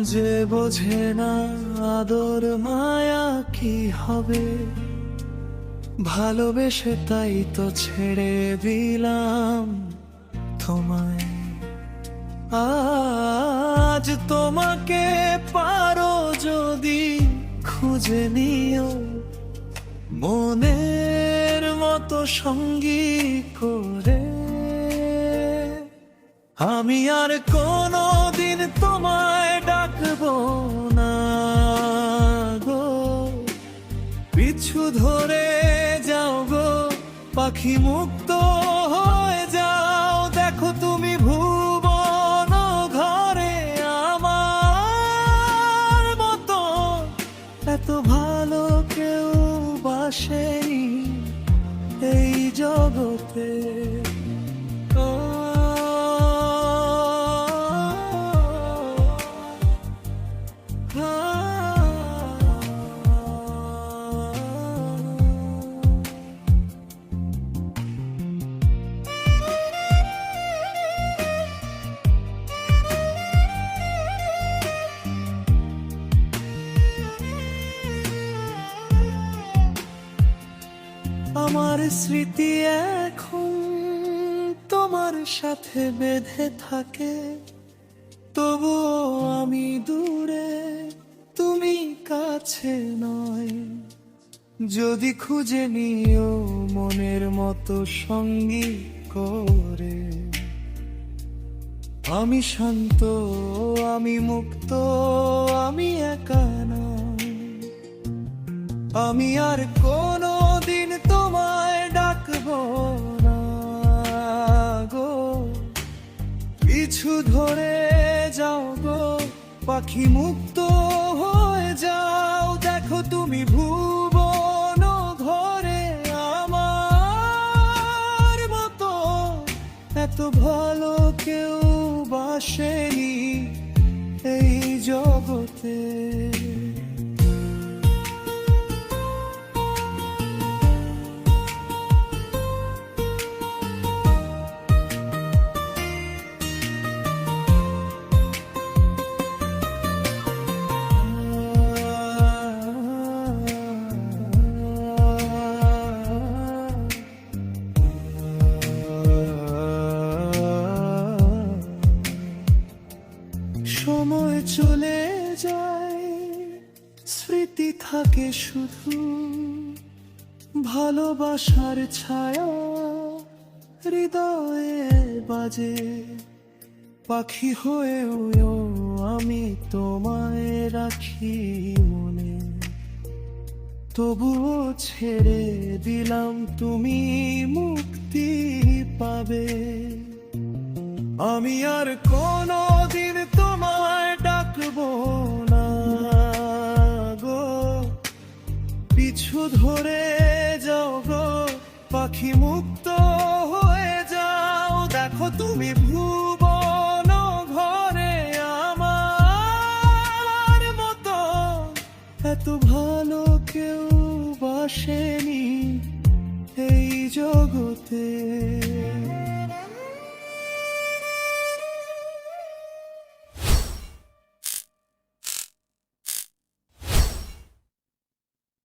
যে বোঝে না আদর মায়া কি হবে, ভালোবেসে তাই তো ছেড়ে দিলাম তোমায়। আজ তোমাকে পারো যদি খুঁজে নিও, মনের মতো সঙ্গী করে। আমি আর কোনোদিন তোমায় ডাকবো না গো, পিছু ধরে যাও গো পাখি, মুক্ত হয়ে যাও। দেখো তুমি ভুবন ঘরে আমার মতো এত ভালো কেউ বাসেনি এই জগতে। আমার স্মৃতি এখন তোমার সাথে বেঁধে থাকে, তবুও আমি দূরে তুমি কাছে নয়। যদি খুঁজে নিও মনের মতো সঙ্গী করে, আমি শান্ত, আমি মুক্ত, আমি একা নয়। আমি আর কোনোদিন তোমায় ডাকবো না গো, পিছু ধরে যাও গো পাখি, মুক্ত হয়ে যাও। দেখো তুমি ভুবন ঘরে আমার মতো এত ভালো কেউ বাসেনি এই জগতে। সময় চলে যায়, স্মৃতি থাকে শুধু, ভালোবাসার ছায়া হৃদয়ে বাজে। পাখি হয়েও আমি তোমায় রাখি মনে, তবুও ছেড়ে দিলাম তুমি মুক্তি পাবে। আমি আর কোনোদিন তোমায় ডাকবো না গো, পিছু ধরে যাও গো পাখি, মুক্ত হয়ে যাও। দেখো তুমি ভুবন ঘরে আমার মতো এত ভালো কেউ বাসেনি এই জগতে।